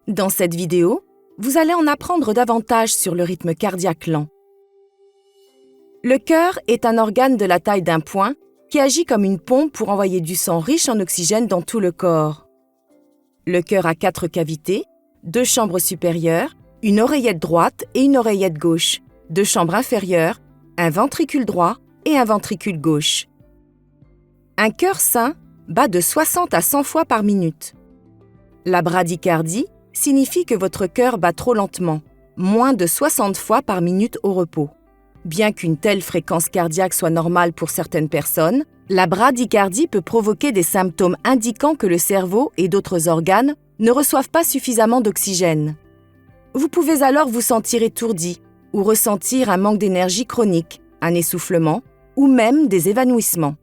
Dans cette vidéo, vous allez en apprendre davantage sur le rythme cardiaque lent. Le cœur est un organe de la taille d'un poing qui agit comme une pompe pour envoyer du sang riche en oxygène dans tout le corps. Le cœur a 4 cavités, 2 chambres supérieures, une oreillette droite et une oreillette gauche, 2 chambres inférieures, un ventricule droit et un ventricule gauche. Un cœur sain bat de 60 à 100 fois par minute. La bradycardie signifie que votre cœur bat trop lentement, moins de 60 fois par minute au repos. Bien qu'une telle fréquence cardiaque soit normale pour certaines personnes, la bradycardie peut provoquer des symptômes indiquant que le cerveau et d'autres organes ne reçoivent pas suffisamment d'oxygène. Vous pouvez alors vous sentir étourdi ou ressentir un manque d'énergie chronique, un essoufflement ou même des évanouissements.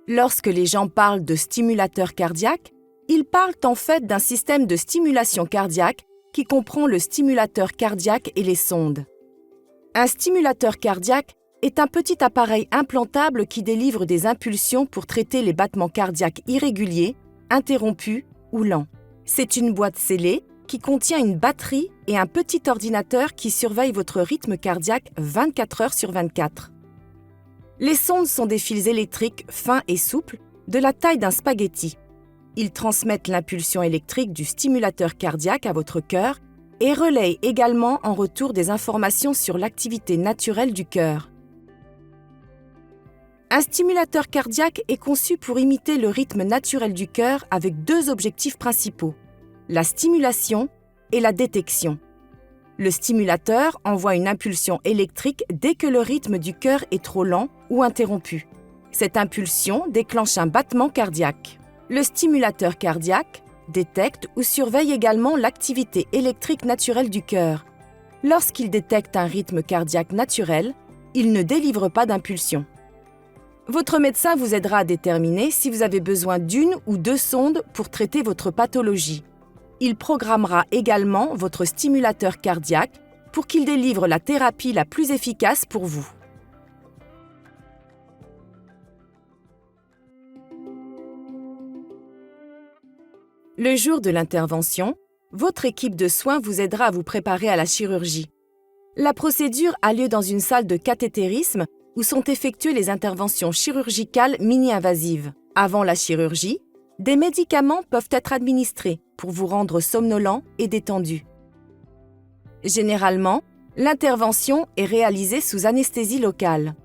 Lorsque les gens parlent de stimulateur cardiaque, ils parlent en fait d'un système de stimulation cardiaque qui comprend le stimulateur cardiaque et les sondes. Un stimulateur cardiaque est un petit appareil implantable qui délivre des impulsions pour traiter les battements cardiaques irréguliers, interrompus ou lents. C'est une boîte scellée qui contient une batterie et un petit ordinateur qui surveille votre rythme cardiaque 24 heures sur 24. Les sondes sont des fils électriques fins et souples, de la taille d'un spaghetti. Ils transmettent l'impulsion électrique du stimulateur cardiaque à votre cœur et relayent également en retour des informations sur l'activité naturelle du cœur. Un stimulateur cardiaque est conçu pour imiter le rythme naturel du cœur avec 2 objectifs principaux, la stimulation et la détection. Le stimulateur envoie une impulsion électrique dès que le rythme du cœur est trop lent ou interrompu. Cette impulsion déclenche un battement cardiaque. Le stimulateur cardiaque détecte ou surveille également l'activité électrique naturelle du cœur. Lorsqu'il détecte un rythme cardiaque naturel, il ne délivre pas d'impulsion. Votre médecin vous aidera à déterminer si vous avez besoin d'1 ou 2 sondes pour traiter votre pathologie. Il programmera également votre stimulateur cardiaque pour qu'il délivre la thérapie la plus efficace pour vous. Le jour de l'intervention, votre équipe de soins vous aidera à vous préparer à la chirurgie. La procédure a lieu dans une salle de cathétérisme où sont effectuées les interventions chirurgicales mini-invasives. Avant la chirurgie, des médicaments peuvent être administrés pour vous rendre somnolent et détendu. Généralement, l'intervention est réalisée sous anesthésie locale.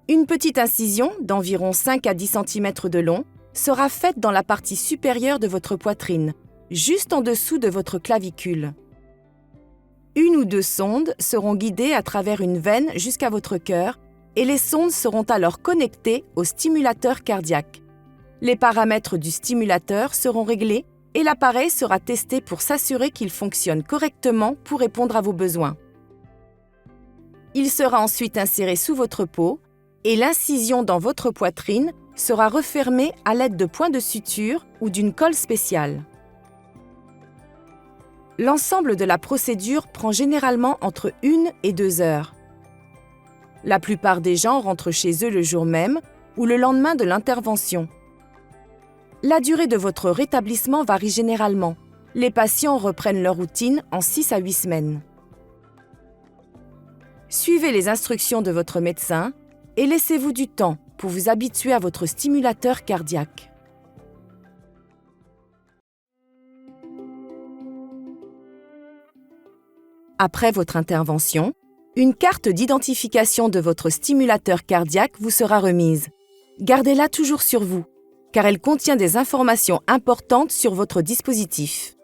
Une petite incision d'environ 5 à 10 cm de long sera faite dans la partie supérieure de votre poitrine, juste en dessous de votre clavicule. 1 ou 2 sondes seront guidées à travers une veine jusqu'à votre cœur et les sondes seront alors connectées au stimulateur cardiaque. Les paramètres du stimulateur seront réglés et l'appareil sera testé pour s'assurer qu'il fonctionne correctement pour répondre à vos besoins. Il sera ensuite inséré sous votre peau et l'incision dans votre poitrine sera refermée à l'aide de points de suture ou d'une colle spéciale. L'ensemble de la procédure prend généralement entre 1 et 2 heures. La plupart des gens rentrent chez eux le jour même ou le lendemain de l'intervention. La durée de votre rétablissement varie généralement. Les patients reprennent leur routine en 6 à 8 semaines. Suivez les instructions de votre médecin et laissez-vous du temps pour vous habituer à votre stimulateur cardiaque. Après votre intervention, une carte d'identification de votre stimulateur cardiaque vous sera remise. Gardez-la toujours sur vous, car elle contient des informations importantes sur votre dispositif.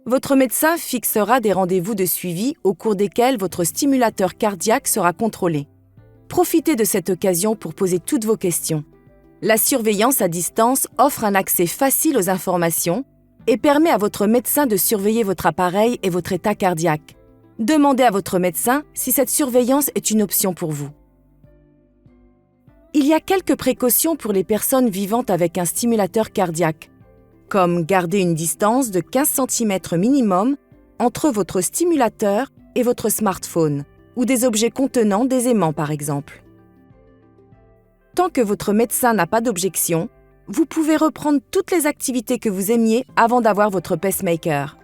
Votre médecin fixera des rendez-vous de suivi au cours desquels votre stimulateur cardiaque sera contrôlé. Profitez de cette occasion pour poser toutes vos questions. La surveillance à distance offre un accès facile aux informations et permet à votre médecin de surveiller votre appareil et votre état cardiaque. Demandez à votre médecin si cette surveillance est une option pour vous. Il y a quelques précautions pour les personnes vivant avec un stimulateur cardiaque, comme garder une distance de 15 cm minimum entre votre stimulateur et votre smartphone, ou des objets contenant des aimants par exemple. Tant que votre médecin n'a pas d'objection, vous pouvez reprendre toutes les activités que vous aimiez avant d'avoir votre pacemaker.